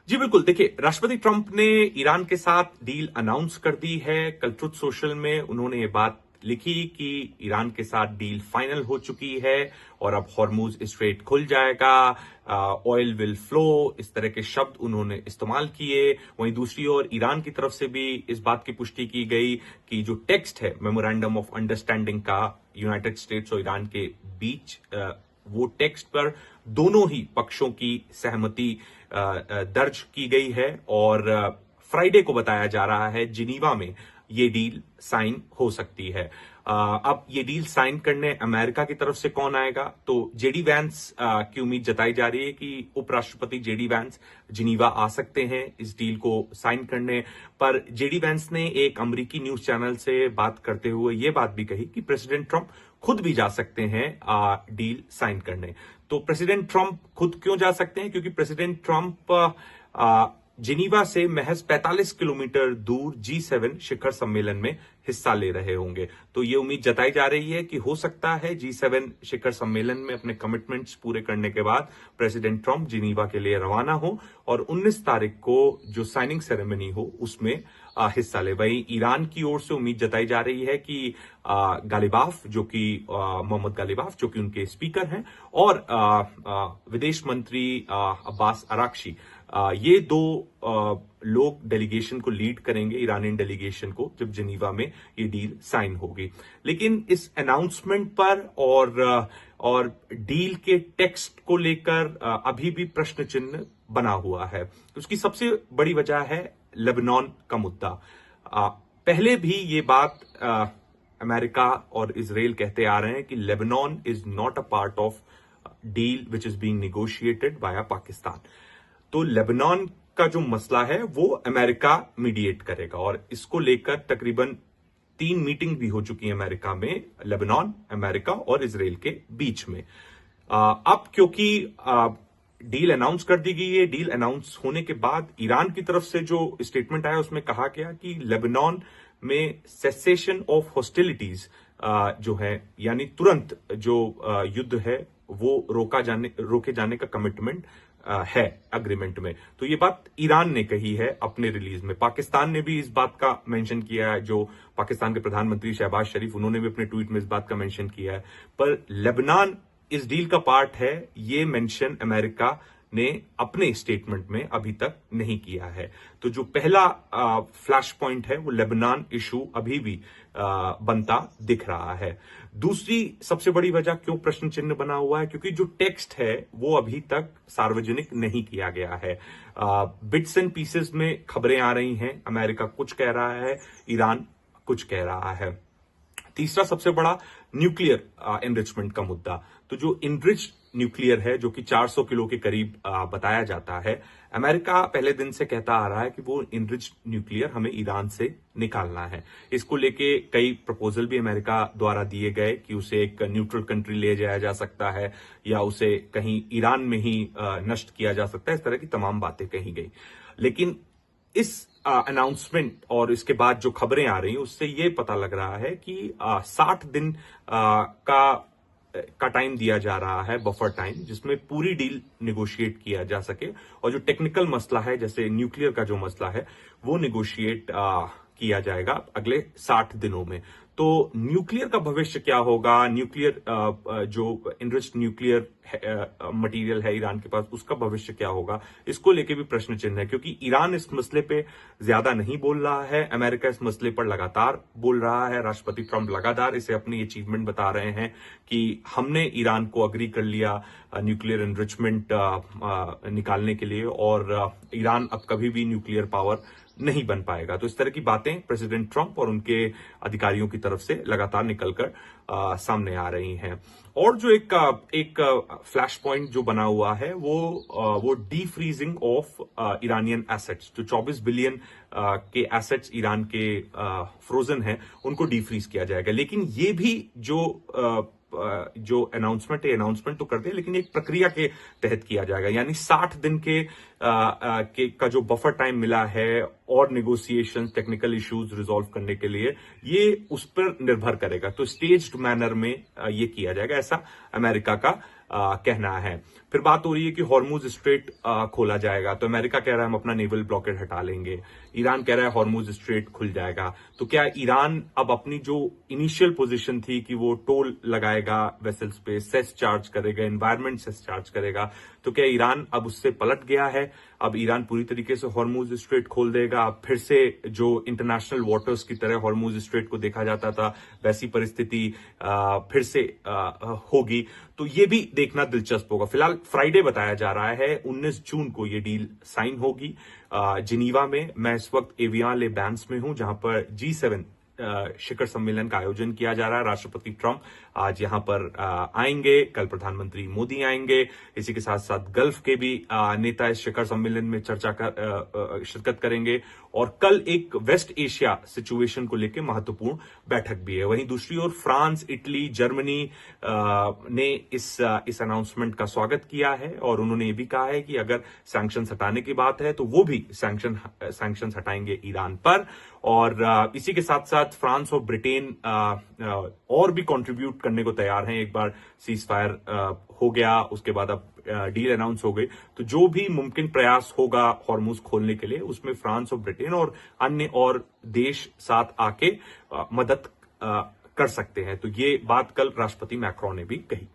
जी बिल्कुल, देखिए राष्ट्रपति ट्रंप ने ईरान के साथ डील अनाउंस कर दी है। कल ट्रुथ सोशल में उन्होंने ये बात लिखी कि ईरान के साथ डील फाइनल हो चुकी है और अब हॉर्मुज स्ट्रेट खुल जाएगा, ऑयल विल फ्लो, इस तरह के शब्द उन्होंने इस्तेमाल किए। वहीं दूसरी ओर ईरान की तरफ से भी इस बात की पुष्टि की गई कि जो टेक्स्ट है मेमोरेंडम ऑफ अंडरस्टैंडिंग का यूनाइटेड स्टेट्स और ईरान के बीच, वो टेक्स्ट पर दोनों ही पक्षों की सहमति दर्ज की गई है और फ्राइडे को बताया जा रहा है जिनीवा में ये डील साइन हो सकती है। अब ये डील साइन करने अमेरिका की तरफ से कौन आएगा, तो जेडी वैंस की उम्मीद जताई जा रही है कि उपराष्ट्रपति जेडी वैंस जिनीवा आ सकते हैं इस डील को साइन करने। पर जेडी वैंस ने एक अमेरिकी न्यूज चैनल से बात करते हुए ये बात भी कही कि प्रेसिडेंट ट्रंप खुद भी जा सकते हैं डील साइन करने। तो प्रेसिडेंट ट्रंप खुद क्यों जा सकते हैं, क्योंकि प्रेसिडेंट ट्रंप जिनीवा से महज 45 किलोमीटर दूर G7 शिखर सम्मेलन में हिस्सा ले रहे होंगे। तो ये उम्मीद जताई जा रही है कि हो सकता है G7 शिखर सम्मेलन में अपने कमिटमेंट्स पूरे करने के बाद प्रेसिडेंट ट्रंप जिनीवा के लिए रवाना हो और 19 तारीख को जो साइनिंग सेरेमनी हो उसमें हिस्सा ले। वहीं ईरान की ओर से उम्मीद जताई जा रही है कि गालिबाफ जो कि मोहम्मद गालिबाफ जो कि उनके स्पीकर हैं और विदेश मंत्री अब्बास अराक्ची, ये दो लोग डेलीगेशन को लीड करेंगे, ईरानियन डेलीगेशन को, जब जिनीवा में ये डील साइन होगी। लेकिन इस अनाउंसमेंट पर और डील के टेक्स्ट को लेकर अभी भी प्रश्न चिन्ह बना हुआ है। उसकी सबसे बड़ी वजह है लेबनान का मुद्दा। पहले भी ये बात अमेरिका और इजराइल कहते आ रहे हैं कि Lebanon is not a part of deal which is being negotiated by Pakistan. तो लेबनान का जो मसला है वो अमेरिका मीडिएट करेगा और इसको लेकर तकरीबन 3 मीटिंग भी हो चुकी है अमेरिका में, लेबनान, अमेरिका और इजराइल के बीच में। अब क्योंकि डील अनाउंस कर दी गई है, डील अनाउंस होने के बाद ईरान की तरफ से जो स्टेटमेंट आया उसमें कहा गया कि लेबनान में सेसेशन ऑफ हॉस्टिलिटीज जो है, यानी तुरंत जो युद्ध है वो रोके जाने का कमिटमेंट है अग्रीमेंट में। तो ये बात ईरान ने कही है अपने रिलीज में। पाकिस्तान ने भी इस बात का मेंशन किया है, जो पाकिस्तान के प्रधानमंत्री शहबाज शरीफ, उन्होंने भी अपने ट्वीट में इस बात का मेंशन किया है। पर लेबनान इस डील का पार्ट है, ये मेंशन अमेरिका ने अपने स्टेटमेंट में अभी तक नहीं किया है। तो जो पहला फ्लैश पॉइंट है वो लेबनान इशू अभी भी बनता दिख रहा है। दूसरी सबसे बड़ी वजह क्यों प्रश्न चिन्ह बना हुआ है, क्योंकि जो टेक्स्ट है वो अभी तक सार्वजनिक नहीं किया गया है। बिट्स एंड पीसेस में खबरें आ रही हैं, अमेरिका कुछ कह रहा है, ईरान कुछ कह रहा है। तीसरा सबसे बड़ा न्यूक्लियर एनरिचमेंट का मुद्दा। तो जो इनरिच न्यूक्लियर है, जो कि 400 किलो के करीब बताया जाता है, अमेरिका पहले दिन से कहता आ रहा है कि वो इनरिच न्यूक्लियर हमें ईरान से निकालना है। इसको लेके कई प्रपोजल भी अमेरिका द्वारा दिए गए कि उसे एक न्यूट्रल कंट्री ले जाया जा सकता है या उसे कहीं ईरान में ही नष्ट किया जा सकता है, इस तरह की तमाम बातें कही गई। लेकिन इस अनाउंसमेंट और इसके बाद जो खबरें आ रही हैं उससे ये पता लग रहा है कि 60 दिन का टाइम दिया जा रहा है, बफर टाइम, जिसमें पूरी डील निगोशिएट किया जा सके और जो टेक्निकल मसला है, जैसे न्यूक्लियर का जो मसला है, वो निगोशिएट किया जाएगा अगले 60 दिनों में। तो न्यूक्लियर का भविष्य क्या होगा, न्यूक्लियर जो इनरिच्ड न्यूक्लियर मटेरियल है ईरान के पास, उसका भविष्य क्या होगा, इसको लेके भी प्रश्न चिन्ह है। क्योंकि ईरान इस मसले पे ज्यादा नहीं बोल रहा है, अमेरिका इस मसले पर लगातार बोल रहा है। राष्ट्रपति ट्रंप लगातार इसे अपनी अचीवमेंट बता रहे हैं कि हमने ईरान को अग्री कर लिया न्यूक्लियर एनरिचमेंट निकालने के लिए और ईरान अब कभी भी न्यूक्लियर पावर नहीं बन पाएगा। तो इस तरह की बातें प्रेसिडेंट ट्रंप और उनके अधिकारियों की तरफ से लगातार निकलकर सामने आ रही हैं। और जो एक फ्लैश पॉइंट जो बना हुआ है वो D freezing of Iranian assets. जो 24 बिलियन के एसेट्स ईरान के फ्रोजन हैं, उनको डी फ्रीज किया जाएगा। लेकिन ये भी जो अनाउंसमेंट तो करते हैं, लेकिन एक प्रक्रिया के तहत किया जाएगा। यानी 60 दिन का जो बफर टाइम मिला है और नेगोशिएशन, टेक्निकल इश्यूज रिजॉल्व करने के लिए, ये उस पर निर्भर करेगा। तो स्टेज्ड मैनर में ये किया जाएगा, ऐसा अमेरिका का कहना है। फिर बात हो रही है कि हॉर्मुज स्ट्रेट खोला जाएगा, तो अमेरिका कह रहा है हम अपना नेवल ब्लॉकेड हटा लेंगे, ईरान कह रहा है हॉर्मुज स्ट्रेट खुल जाएगा। तो क्या ईरान अब अपनी जो इनिशियल पोजीशन थी कि वो टोल लगाएगा वेसल्स पे, सेस चार्ज करेगा, एनवायरमेंट सेस चार्ज करेगा, तो क्या ईरान अब उससे पलट गया है? अब ईरान पूरी तरीके से हॉर्मुज स्ट्रेट खोल देगा? अब फिर से जो इंटरनेशनल वाटर्स की तरह हॉर्मुज स्ट्रेट को देखा जाता था वैसी परिस्थिति फिर से होगी? तो ये भी देखना दिलचस्प होगा। फिलहाल फ्राइडे बताया जा रहा है, 19 जून को ये डील साइन होगी जिनीवा में। मैं इस वक्त एवियान ले बैंस में हूं, जहां पर G7 शिखर सम्मेलन का आयोजन किया जा रहा है। राष्ट्रपति ट्रंप आज यहां पर आएंगे, कल प्रधानमंत्री मोदी आएंगे, इसी के साथ साथ गल्फ के भी नेता इस शिखर सम्मेलन में शिरकत करेंगे, और कल एक वेस्ट एशिया सिचुएशन को लेकर महत्वपूर्ण बैठक भी है। वहीं दूसरी ओर फ्रांस, इटली, जर्मनी ने इस अनाउंसमेंट का स्वागत किया है, और उन्होंने ये भी कहा है कि अगर सैंक्शंस हटाने की बात है तो वो भी सैंक्शंस हटाएंगे ईरान पर। और इसी के साथ साथ फ्रांस और ब्रिटेन और भी कंट्रीब्यूट करने को तैयार हैं। एक बार सीज फायर हो गया, उसके बाद अब डील अनाउंस हो गई, तो जो भी मुमकिन प्रयास होगा हॉर्मुज खोलने के लिए, उसमें फ्रांस और ब्रिटेन और अन्य और देश साथ आके मदद कर सकते हैं। तो ये बात कल राष्ट्रपति मैक्रोन ने भी कही।